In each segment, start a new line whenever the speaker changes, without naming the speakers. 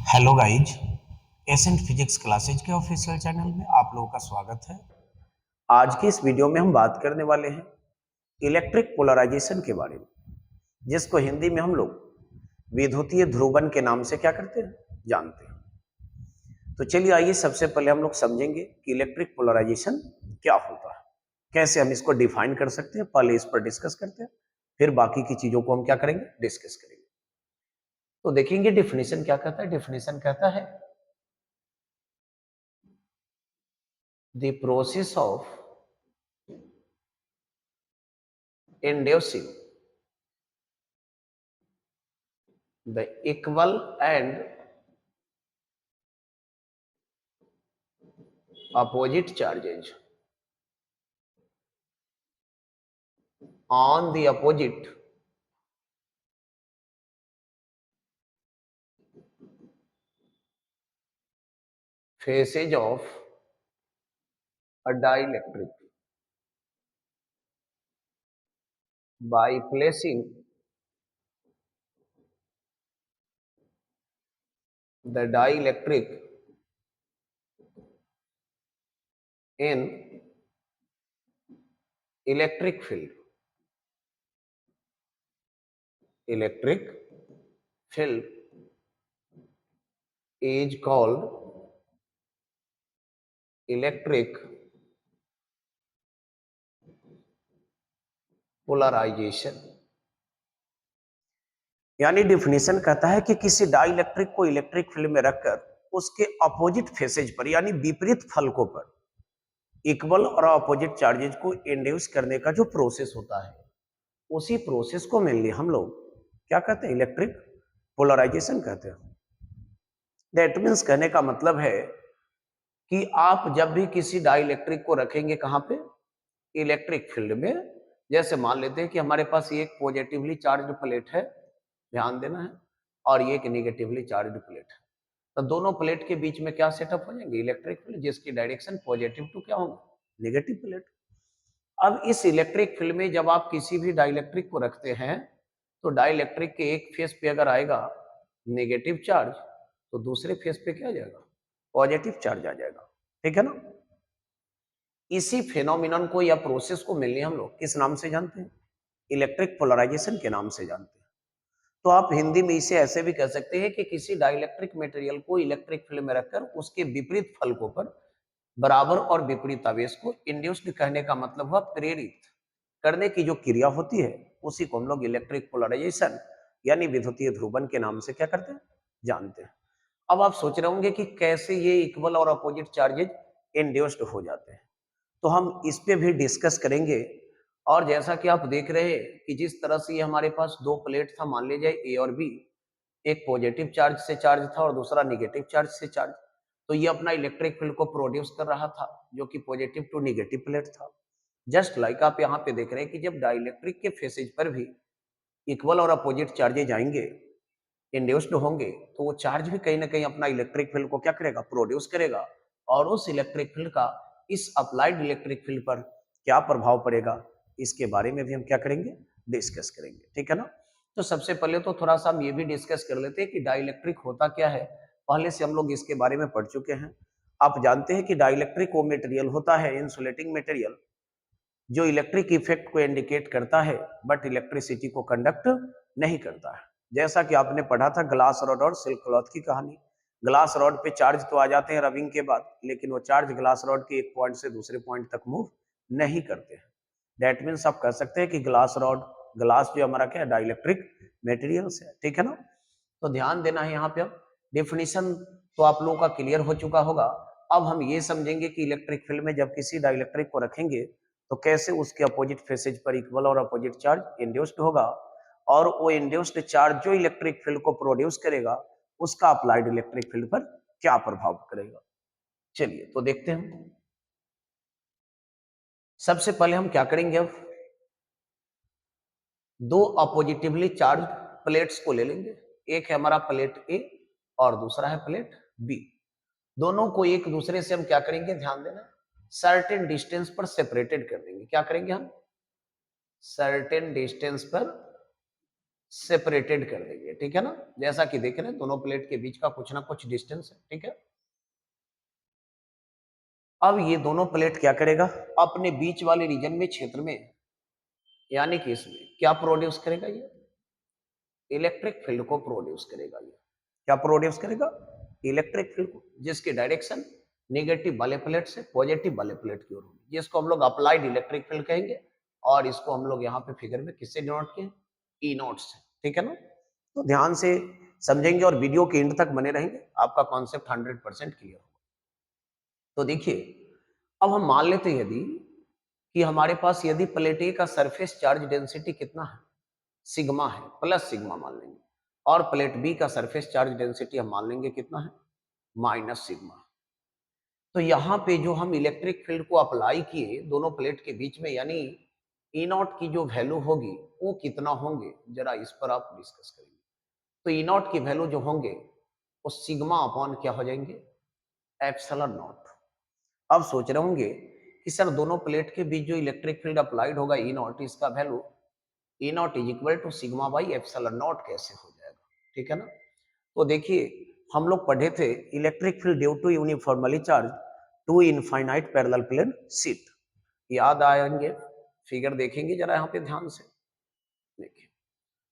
Hello guys, Ascent physics classes के official channel में आप लोगों का स्वागत है। आज की इस वीडियो में हम बात करने वाले हैं इलेक्ट्रिक पोलराइजेशन के बारे में, जिसको हिंदी में हम लोग विद्युतीय ध्रुवन के नाम से क्या करते हैं, जानते हैं। तो चलिए आइए सबसे पहले हम लोग समझेंगे कि इलेक्ट्रिक पोलराइजेशन क्या होता है, कैसे हम इसको डिफाइन कर सकते हैं। पहले इस पर डिस्कस करते हैं, फिर बाकी की चीजों को हम क्या करेंगे, डिस्कस करेंगे। तो देखेंगे डिफिनेशन क्या कहता है। डिफिनेशन कहता है the process of inducing the equal and opposite charges on the opposite faces of a dielectric by placing the dielectric in electric field. Electric field is called electric polarization. यानी definition कहता है कि किसी dielectric को electric field में रखकर उसके opposite faces पर यानी विपरीत फलकों पर इक्वल और अपोजिट चार्जेज को इंड्यूस करने का जो प्रोसेस होता है, उसी प्रोसेस को मेनली हम लोग क्या कहते हैं, इलेक्ट्रिक पोलराइजेशन कहते हैं। दैट मीन्स कहने का मतलब है कि आप जब भी किसी डाइलेक्ट्रिक को रखेंगे कहां पे, इलेक्ट्रिक फील्ड में। जैसे मान लेते हैं कि हमारे पास ये एक पॉजिटिवली चार्ज्ड प्लेट है, ध्यान देना है, और ये एक नेगेटिवली चार्ज्ड प्लेट है। तो दोनों प्लेट के बीच में क्या सेटअप हो जाएंगे, इलेक्ट्रिक फील्ड, जिसकी डायरेक्शन पॉजिटिव टू क्या होगा, नेगेटिव प्लेट। अब इस इलेक्ट्रिक फील्ड में जब आप किसी भी डाइलेक्ट्रिक को रखते हैं, तो डाइलेक्ट्रिक के एक फेस पे अगर आएगा नेगेटिव चार्ज, तो दूसरे फेस पे क्या आ जाएगा, पॉजिटिव चार्ज आ जाएगा। ठीक है ना। इसी फेनोमिनन को या प्रोसेस को मिलने हम लोग किस नाम से जानते हैं, इलेक्ट्रिक पोलराइजेशन के नाम से जानते हैं। तो आप हिंदी में इसे ऐसे भी कह सकते हैं कि किसी डाइलेक्ट्रिक मटेरियल को इलेक्ट्रिक फील्ड में रखकर उसके विपरीत फलकों पर बराबर और विपरीत आवेश को इंड्यूस्ड कहने का मतलब हुआ प्रेरित करने की जो क्रिया होती है, उसी को हम लोग इलेक्ट्रिक पोलराइजेशन यानी विद्युतीय ध्रुवन के नाम से क्या करते हैं, जानते हैं। अब आप सोच रहे होंगे कि कैसे ये इक्वल और अपोजिट चार्जेज इंड्यूस्ड हो जाते हैं, तो हम इस पे भी डिस्कस करेंगे। और जैसा कि आप देख रहे हैं कि जिस तरह से ये हमारे पास दो प्लेट था, मान लीजिए ए और बी, एक पॉजिटिव चार्ज से चार्ज था और दूसरा नेगेटिव चार्ज से चार्ज, तो ये अपना इलेक्ट्रिक फील्ड को प्रोड्यूस कर रहा था जो कि पॉजिटिव टू नेगेटिव प्लेट था। जस्ट लाइक आप यहाँ पे देख रहे हैं कि जब डाइलेक्ट्रिक के फेसेज पर भी इक्वल और अपोजिट चार्जेज आएंगे, इंड्यूस्ड होंगे, तो वो चार्ज भी कहीं ना कहीं अपना इलेक्ट्रिक फील्ड को क्या करेगा, प्रोड्यूस करेगा। और उस इलेक्ट्रिक फील्ड का इस अप्लाइड इलेक्ट्रिक फील्ड पर क्या प्रभाव पड़ेगा, इसके बारे में भी हम क्या करेंगे, डिस्कस करेंगे। ठीक है ना। तो सबसे पहले तो थोड़ा सा हम ये भी डिस्कस कर लेते हैं कि डाइलेक्ट्रिक होता क्या है। पहले से हम लोग इसके बारे में पढ़ चुके हैं। आप जानते हैं कि डाइलेक्ट्रिक वो मटेरियल होता है, इंसुलेटिंग मटेरियल, जो इलेक्ट्रिक इफेक्ट को इंडिकेट करता है बट इलेक्ट्रिसिटी को कंडक्ट नहीं करता है। जैसा कि आपने पढ़ा था ग्लास रॉड और सिल्क क्लॉथ की कहानी। ग्लास रॉड पे चार्ज तो आ जाते हैं रबिंग के बाद, लेकिन वो चार्ज ग्लास रॉड के एक पॉइंट से दूसरे पॉइंट तक मूव नहीं करते हैं। दैट मीन्स आप कह सकते हैं कि ग्लास रॉड, ग्लास जो हमारा क्या है, डाइलेक्ट्रिक मटेरियल्स है। ठीक है ना। तो ध्यान देना है यहाँ पे। अब डेफिनेशन तो आप लोगों का क्लियर हो चुका होगा। अब हम ये समझेंगे कि इलेक्ट्रिक फील्ड में जब किसी डाइलेक्ट्रिक को रखेंगे तो कैसे उसके अपोजिट फेसेज पर इक्वल और अपोजिट चार्ज इंड्यूस्ड होगा, और वो इंड्यूस्ड चार्ज जो इलेक्ट्रिक फील्ड को प्रोड्यूस करेगा, उसका अप्लाइड इलेक्ट्रिक फील्ड पर क्या प्रभाव करेगा। चलिए तो देखते हैं। सबसे पहले हम क्या करेंगे, अब दो अपोजिटिवली चार्ज प्लेट्स को ले लेंगे। एक है हमारा प्लेट ए और दूसरा है प्लेट बी। दोनों को एक दूसरे से हम क्या करेंगे, ध्यान देना, सर्टेन डिस्टेंस पर सेपरेटेड कर देंगे। क्या करेंगे हम, सर्टेन डिस्टेंस पर सेपरेटेड कर देंगे, ठीक है ना। जैसा कि देख रहे हैं दोनों प्लेट के बीच का कुछ ना कुछ डिस्टेंस है, ठीक है। अब ये दोनों प्लेट क्या करेगा, अपने बीच वाले रीजन में, क्षेत्र में, यानी कि इसमें क्या प्रोड्यूस करेगा, ये इलेक्ट्रिक फील्ड को प्रोड्यूस करेगा। ये क्या प्रोड्यूस करेगा, इलेक्ट्रिक फील्ड को, जिसकी डायरेक्शन नेगेटिव वाले प्लेट से पॉजिटिव वाले प्लेट की ओर होगी, जिसको हम लोग अप्लाइड इलेक्ट्रिक फील्ड कहेंगे। और इसको हम लोग यहाँ पे फिगर में किससे डिनोट किए, ई नोट से, ठीक है ना। तो ध्यान से समझेंगे और वीडियो के एंड तक बने रहेंगे, आपका कॉन्सेप्ट 100% क्लियर होगा। तो देखिए, अब हम मान लेते हैं यदि कि हमारे पास यदि प्लेट ए का सरफेस चार्ज डेंसिटी कितना है, सिग्मा है, प्लस सिग्मा मान लेंगे, और प्लेट बी का सरफेस चार्ज डेंसिटी हम मान लेंगे कितना है, माइनस सिग्मा। तो यहाँ पे जो हम इलेक्ट्रिक फील्ड को अप्लाई किए दोनों प्लेट के बीच में, यानी ई नॉट की जो वैल्यू होगी वो कितना होंगे, जरा इस पर आप डिस्कस करेंगे। तो ई नॉट की वैल्यू जो होंगे वो सिग्मा अपॉन क्या हो जाएंगे, एप्सिलॉन नॉट। अब सोच रहे होंगे कि सर दोनों प्लेट के बीच जो इलेक्ट्रिक फील्ड अप्लाइड होगा ई नॉट, इसका value E not is equal to sigma by epsilon not कैसे हो जाएगा, ठीक है ना। तो देखिए, हम लोग पढ़े थे electric field due to uniformly charged to infinite parallel plane sheet, याद आएंगे, फिगर देखेंगे जरा यहाँ पे ध्यान से। देखिए,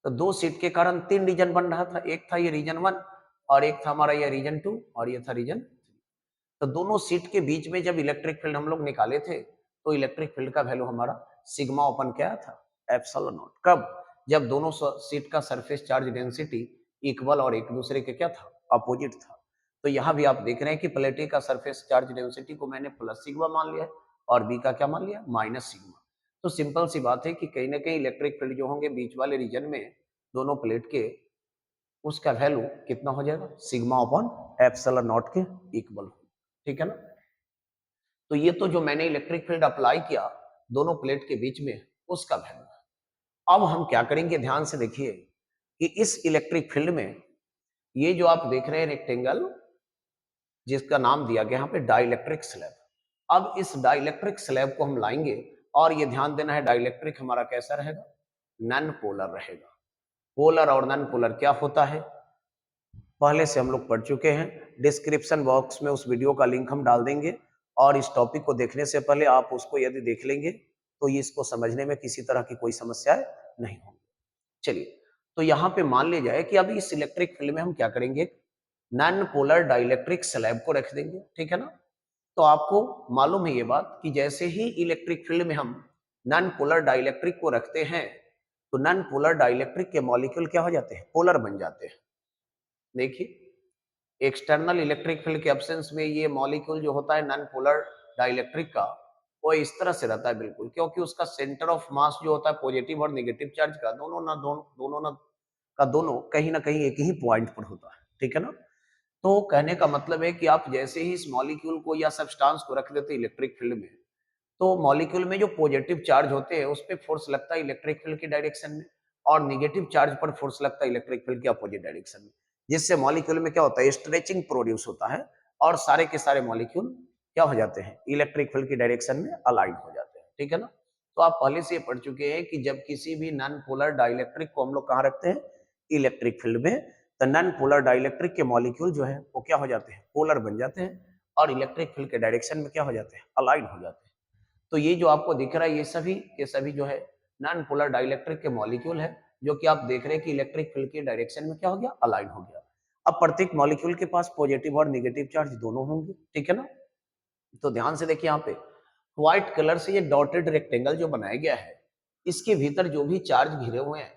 तो दो शीट के कारण तीन रीजन बन रहा था, एक था ये रीजन 1 और एक था हमारा ये रीजन 2 और ये था रीजन 3। तो दोनों शीट के बीच में जब इलेक्ट्रिक फील्ड हम लोग निकाले थे तो इलेक्ट्रिक फील्ड का वैल्यू हमारा सिग्मा ओपन क्या था, एप्सिलॉन नॉट। कब, जब दोनों शीट का सरफेस चार्ज डेंसिटी इक्वल और एक दूसरे के क्या था, अपोजिट था। तो यहाँ भी आप देख रहे हैं कि प्लेट ए का सरफेस चार्ज डेंसिटी को मैंने प्लस सिग्मा मान लिया और बी का क्या मान लिया, माइनस सिग्मा। तो सिंपल सी बात है कि कहीं ना कहीं इलेक्ट्रिक फील्ड जो होंगे बीच वाले रीजन में दोनों प्लेट के, उसका वैल्यू कितना हो जाएगा, सिग्मा अपॉन एप्सिलॉन नॉट के इक्वल, ठीक है ना। तो ये तो जो मैंने इलेक्ट्रिक फील्ड अप्लाई किया दोनों प्लेट के बीच में, उसका वैल्यू है। अब हम क्या करेंगे, ध्यान से देखिए कि इस इलेक्ट्रिक फील्ड में ये जो आप देख रहे हैं रेक्टेंगल, जिसका नाम दिया गया यहाँ पे डाइलेक्ट्रिक स्लैब। अब इस डाइलेक्ट्रिक स्लैब को हम लाएंगे और ये ध्यान देना है डाइलेक्ट्रिक हमारा कैसा रहेगा, नॉन पोलर रहेगा। पोलर और नॉन पोलर क्या होता है पहले से हम लोग पढ़ चुके हैं, डिस्क्रिप्शन बॉक्स में उस वीडियो का लिंक हम डाल देंगे और इस टॉपिक को देखने से पहले आप उसको यदि देख लेंगे तो ये इसको समझने में किसी तरह की कोई समस्या नहीं होगी। चलिए, तो यहाँ पे मान लिया जाए कि अभी इस इलेक्ट्रिक फील्ड में हम क्या करेंगे, नॉन पोलर डाइलेक्ट्रिक स्लैब को रख देंगे, ठीक है ना। तो आपको मालूम है ये बात कि जैसे ही इलेक्ट्रिक फील्ड में हम नॉन पोलर डाइलेक्ट्रिक को रखते हैं तो नॉन पोलर डाइलेक्ट्रिक के मॉलिक्यूल क्या हो जाते हैं, पोलर बन जाते हैं। देखिए, एक्सटर्नल इलेक्ट्रिक फील्ड के एब्सेंस में ये मॉलिक्यूल जो होता है नॉन पोलर डाइलेक्ट्रिक का, वो इस तरह से रहता है बिल्कुल, क्योंकि उसका सेंटर ऑफ मास जो होता है पॉजिटिव और नेगेटिव चार्ज का, दोनों कहीं ना कहीं एक ही पॉइंट पर होता है, ठीक है ना। तो कहने का मतलब है कि आप जैसे ही इस मॉलिक्यूल को या सब्सटेंस को रख देते इलेक्ट्रिक फील्ड में, तो मॉलिक्यूल में जो पॉजिटिव चार्ज होते हैं उस पर फोर्स लगता है इलेक्ट्रिक फील्ड की डायरेक्शन में, और नेगेटिव चार्ज पर फोर्स लगता है इलेक्ट्रिक फील्ड के अपोजिट डायरेक्शन में, जिससे मॉलिक्यूल में क्या होता है, स्ट्रेचिंग प्रोड्यूस होता है और सारे के सारे मॉलिक्यूल क्या हो जाते हैं, इलेक्ट्रिक फील्ड की डायरेक्शन में अलाइन हो जाते हैं, ठीक है ना। तो आप पहले से पढ़ चुके हैं कि जब किसी भी नॉन पोलर डाइलेक्ट्रिक को हम लोग कहाँ रखते हैं, इलेक्ट्रिक फील्ड में, तो नॉन पोलर डाइलेक्ट्रिक के मॉलिक्यूल जो है वो क्या हो जाते हैं, पोलर बन जाते हैं और इलेक्ट्रिक फील्ड के डायरेक्शन में क्या हो जाते हैं, अलाइन हो जाते हैं। तो ये जो आपको दिख रहा है ये सभी के सभी जो है नॉन पोलर डाइलेक्ट्रिक के मॉलिक्यूल है, जो कि आप देख रहे हैं कि इलेक्ट्रिक फील्ड के डायरेक्शन में क्या हो गया, अलाइन हो गया। अब प्रत्येक मॉलिक्यूल के पास पॉजिटिव और नेगेटिव चार्ज दोनों होंगे, ठीक है ना। तो ध्यान से देखिए, यहाँ पे व्हाइट कलर से ये डॉटेड रेक्टेंगल जो बनाया गया है, इसके भीतर जो भी चार्ज घिरे हुए हैं,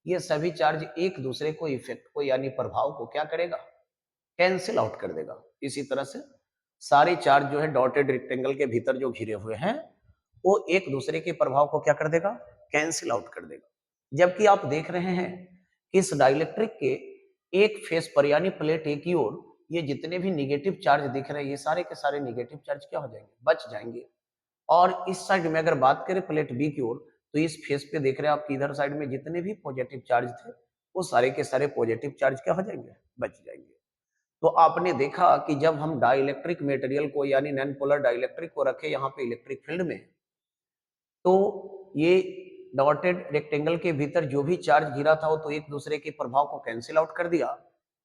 ये सभी चार्ज एक दूसरे को इफेक्ट को यानी प्रभाव को क्या करेगा, कैंसिल आउट कर देगा। इसी तरह से सारे चार्ज जो है डॉटेड रेक्टेंगल के भीतर जो घिरे हुए हैं, वो एक दूसरे के प्रभाव को क्या कर देगा, कैंसिल आउट कर देगा। जबकि आप देख रहे हैं कि इस डाइलेक्ट्रिक के एक फेस पर यानी प्लेट ए की ओर ये जितने भी निगेटिव चार्ज दिख रहे हैं, ये सारे के सारे निगेटिव चार्ज क्या हो जाएंगे, बच जाएंगे। और इस साइड में अगर बात करें प्लेट बी की ओर, तो इस फेस पे देख रहे हैं आप कि इधर साइड में जितने भी पॉजिटिव चार्ज थे वो सारे के सारे पॉजिटिव चार्ज क्या हो जाएंगे, बच जाएंगे। तो आपने देखा कि जब हम डाइलेक्ट्रिक मटेरियल को यानी नॉन पोलर डाइलेक्ट्रिक को रखे यहाँ पे इलेक्ट्रिक फील्ड में, तो ये डॉटेड रेक्टेंगल के भीतर जो भी चार्ज गिरा था वो तो एक दूसरे के प्रभाव को कैंसिल आउट कर दिया,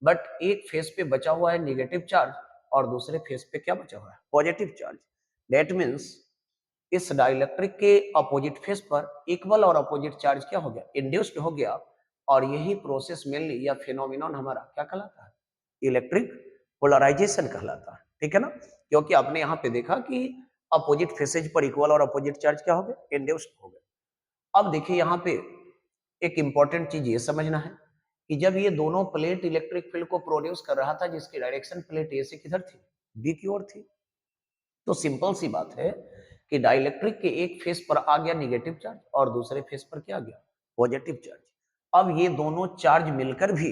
बट एक फेस पे बचा हुआ है नेगेटिव चार्ज और दूसरे फेस पे क्या बचा हुआ है, पॉजिटिव चार्ज। दैट मीन्स इस डाइलेक्ट्रिक के अपोजिट फेस पर इक्वल और अपोजिट चार्ज क्या हो गया, इंड्यूस्ड हो गया। और यही प्रोसेस मेनली या फिनोमिनन हमारा क्या कहलाता है, इलेक्ट्रिक पोलराइजेशन कहलाता है, ठीक है ना। क्योंकि आपने यहाँ पे देखा कि अपोजिट फेसेज पर इक्वल और अपोजिट चार्ज क्या हो गया, इंड्यूस्ड हो गया। अब देखिए यहाँ पे एक इंपॉर्टेंट चीज ये समझना है कि जब ये दोनों प्लेट इलेक्ट्रिक फील्ड को प्रोड्यूस कर रहा था, जिसकी डायरेक्शन प्लेट ए से किधर थी, बी की ओर थी, तो सिंपल सी बात है कि डाइलेक्ट्रिक के एक फेस पर आ गया निगेटिव चार्ज और दूसरे फेस पर क्या आ गया, पॉजिटिव चार्ज। अब ये दोनों चार्ज मिलकर भी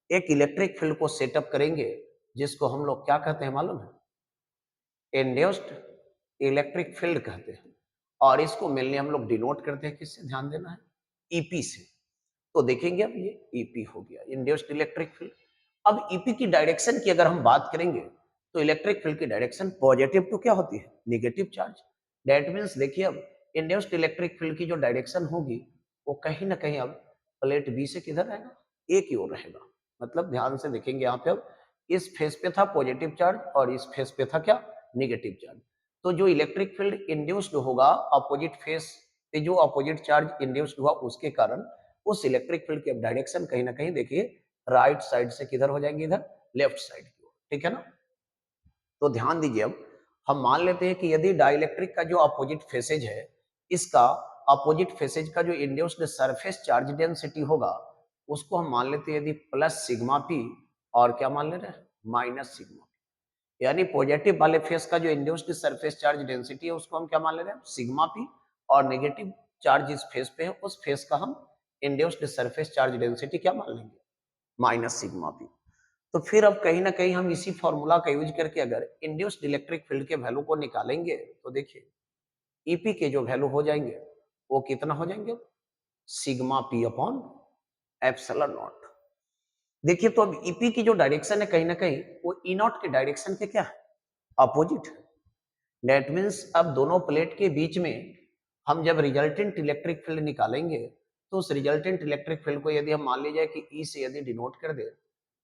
एक इलेक्ट्रिक फील्ड को सेटअप करेंगे, जिसको हम लोग क्या कहते हैं मालूम है, इंड्यूस्ड इलेक्ट्रिक फील्ड कहते हैं। और इसको मेनली हम लोग डिनोट करते हैं किससे, ध्यान देना है, ईपी से। तो देखेंगे अब ये ईपी हो गया, इंड्यूस्ड इलेक्ट्रिक फील्ड। अब ईपी की डायरेक्शन की अगर हम बात करेंगे तो इलेक्ट्रिक फील्ड की डायरेक्शन पॉजिटिव टू क्या होती है, नेगेटिव चार्ज। दैट मीन्स देखिए अब इंड्यूस्ड इलेक्ट्रिक फील्ड की जो डायरेक्शन होगी वो कहीं ना कहीं अब प्लेट बी से किधर रहेगा, ए की ओर रहेगा। मतलब ध्यान से देखेंगे यहाँ पे, अब इस फेस पे था पॉजिटिव चार्ज और इस फेस पे था क्या, नेगेटिव चार्ज। तो जो इलेक्ट्रिक फील्ड इंड्यूस्ड होगा अपोजिट फेस पे, जो अपोजिट चार्ज इंड्यूस्ड हुआ उसके कारण उस इलेक्ट्रिक फील्ड की डायरेक्शन कहीं ना कहीं देखिए राइट साइड से किधर हो जाएंगे, इधर लेफ्ट साइड की ओर, ठीक है ना। तो ध्यान दीजिए, अब हम मान लेते हैं कि यदि डाइलेक्ट्रिक का जो अपोजिट फेसेज है, इसका अपोजिट फेसेज का जो इंड्यूस्ड सरफेस चार्ज डेंसिटी होगा उसको हम मान लेते हैं यदि प्लस सिग्मा पी, और क्या मान ले रहे हैं, माइनस सिग्मा पी। यानी पॉजिटिव वाले फेस का जो इंड्यूस्ड सरफेस चार्ज डेंसिटी है उसको हम क्या मान ले रहे हैं, सिग्मा पी। और नेगेटिव चार्ज इस फेस पे है, उस फेस का हम इंड्यूस्ड सरफेस चार्ज डेंसिटी क्या मान लेंगे, माइनस सिग्मा पी। तो फिर अब कहीं ना कहीं हम इसी फॉर्मूला का यूज करके अगर इंड्यूस्ड इलेक्ट्रिक फील्ड के वैल्यू को निकालेंगे तो देखिए ईपी के जो वैल्यू हो जाएंगे वो कितना हो जाएंगे, sigma P upon epsilon not. देखिए तो अब ईपी की जो डायरेक्शन है कहीं ना कहीं वो ई नॉट के डायरेक्शन के क्या है, अपोजिट है। दैट मीन्स अब दोनों प्लेट के बीच में हम जब रिजल्टेंट इलेक्ट्रिक फील्ड निकालेंगे तो उस रिजल्टेंट इलेक्ट्रिक फील्ड को यदि हम मान लीजिए कि ई से यदि डिनोट कर दे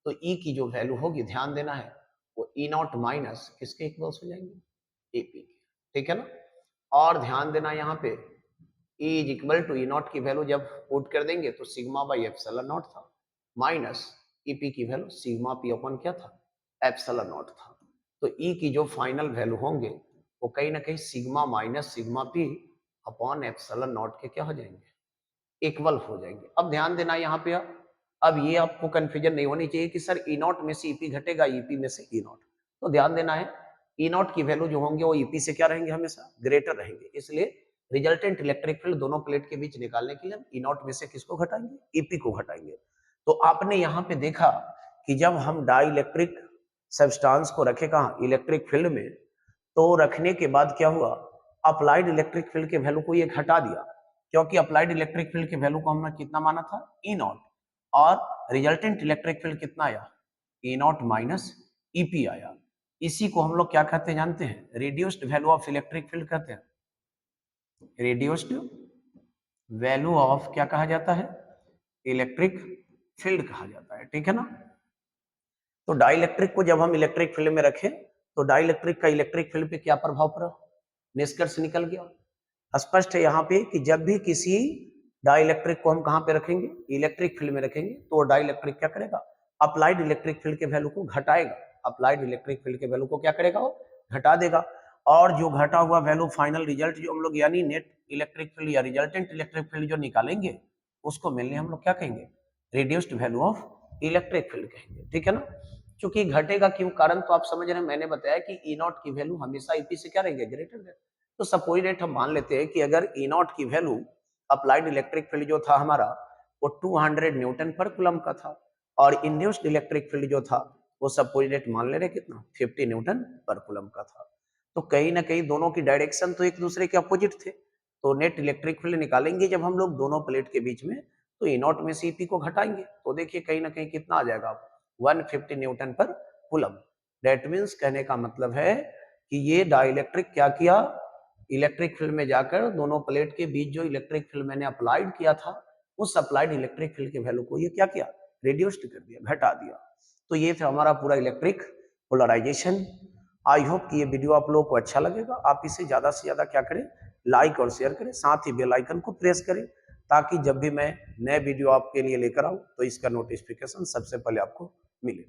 तो ई की जो वैल्यू होगी, ध्यान देना है, वो ई नॉट माइनस किसके इक्वल्स हो जाएंगे, एपी के, ठीक है ना। और ध्यान देना यहाँ पे E is equal to E not की वैल्यू जब पुट कर देंगे तो सिग्मा बाई एप्सिलॉन नॉट था, माइनस ईपी की वैल्यू सिग्मा पी अपन क्या था, एप्सिलॉन नॉट था। तो ई की जो फाइनल वैल्यू होंगे वो कहीं ना कहीं sigma minus sigma P upon epsilon not के क्या हो जाएंगे, इक्वल हो जाएंगे। अब ध्यान देना यहाँ पे, अब ये आपको कंफ्यूजन नहीं होनी चाहिए कि सर ई नॉट में से ईपी घटेगा, ईपी में से ई नॉट। तो ध्यान देना है ई नॉट की वैल्यू जो होंगे वो ईपी से क्या रहेंगे, हमेशा ग्रेटर रहेंगे। इसलिए रिजल्टेंट इलेक्ट्रिक फील्ड दोनों प्लेट के बीच निकालने के लिए हम ई नॉट में से किसको घटाएंगे, ईपी को घटाएंगे। तो आपने यहाँ पे देखा कि जब हम डाई इलेक्ट्रिक सब्सटेंस को रखे कहाँ, इलेक्ट्रिक फील्ड में, तो रखने के बाद क्या हुआ, अप्लाइड इलेक्ट्रिक फील्ड के वैल्यू को ये घटा दिया, क्योंकि अप्लाइड इलेक्ट्रिक फील्ड के वैल्यू को हमने कितना माना था, ई नॉट, और रिजल्टेंट इलेक्ट्रिक फील्ड कितना आया, ई नॉट माइनस ईपी आया। इसी को हम लोग क्या कहते हैं जानते हैं, reduced value of electric field कहते हैं, रिड्यूस्ड वैल्यू ऑफ क्या कहा जाता है, इलेक्ट्रिक फील्ड कहा जाता है, ठीक है ना। तो डाइलेक्ट्रिक को जब हम इलेक्ट्रिक फील्ड में रखें तो डाइलेक्ट्रिक का इलेक्ट्रिक फील्ड पे क्या प्रभाव पड़ा, निष्कर्ष निकल गया। स्पष्ट है यहाँ पे कि जब भी किसी डाइलेक्ट्रिक को हम कहाँ पे रखेंगे, इलेक्ट्रिक फील्ड में रखेंगे, तो डाइलेक्ट्रिक क्या करेगा, अप्लाइड इलेक्ट्रिक फील्ड के वैल्यू को घटाएगा, अप्लाइड इलेक्ट्रिक फील्ड के वैल्यू को क्या करेगा, वो घटा देगा। और जो घटा हुआ वैल्यू फाइनल रिजल्ट जो हम लोग यानी नेट इलेक्ट्रिक फील्ड या रिजल्टेंट इलेक्ट्रिक फील्ड जो निकालेंगे उसको मेनली हम लोग क्या कहेंगे, reduced value of electric field कहेंगे, ठीक है ना। चूंकि घटेगा क्यों, कारण तो आप समझ रहे हैं, मैंने बताया कि ई नॉट की वैल्यू हमेशा ईपी से क्या रहेंगे, ग्रेटर है। तो सपोज डेट हम मान लेते हैं कि अगर ई नॉट की वैल्यू अप्लाइड इलेक्ट्रिक फील्ड जो था हमारा वो 200 न्यूटन पर कूलम का था, और इंड्यूस्ड इलेक्ट्रिक फील्ड जो था वो सपोज डेट मान ले रहे कितना, 50 न्यूटन पर कूलम का था। तो कहीं ना कहीं दोनों की डायरेक्शन तो एक दूसरे के अपोजिट थे, तो नेट इलेक्ट्रिक फील्ड निकालेंगे जब हम लोग दोनों प्लेट के बीच में, तो ई नॉट में से ईपी को घटाएंगे तो देखिए कहीं ना कहीं कितना आ जाएगा, 150 न्यूटन पर कूलम। दैट मीन्स कहने का मतलब है कि ये डाइलेक्ट्रिक क्या किया, इलेक्ट्रिक फील्ड में जाकर दोनों प्लेट के बीच जो इलेक्ट्रिक फील्ड मैंने अप्लाइड किया था, उस अप्लाइड इलेक्ट्रिक फील्ड के वैल्यू को ये क्या किया, रिड्यूस्ड कर दिया, घटा दिया। तो ये था हमारा पूरा इलेक्ट्रिक पोलराइजेशन। आई होप कि ये वीडियो आप लोगों को अच्छा लगेगा। आप इसे ज्यादा से ज्यादा क्या करें, लाइक और शेयर करें, साथ ही बेल आइकन को प्रेस करें, ताकि जब भी मैं नए वीडियो आपके लिए लेकर आऊं तो इसका नोटिफिकेशन सबसे पहले आपको मिले।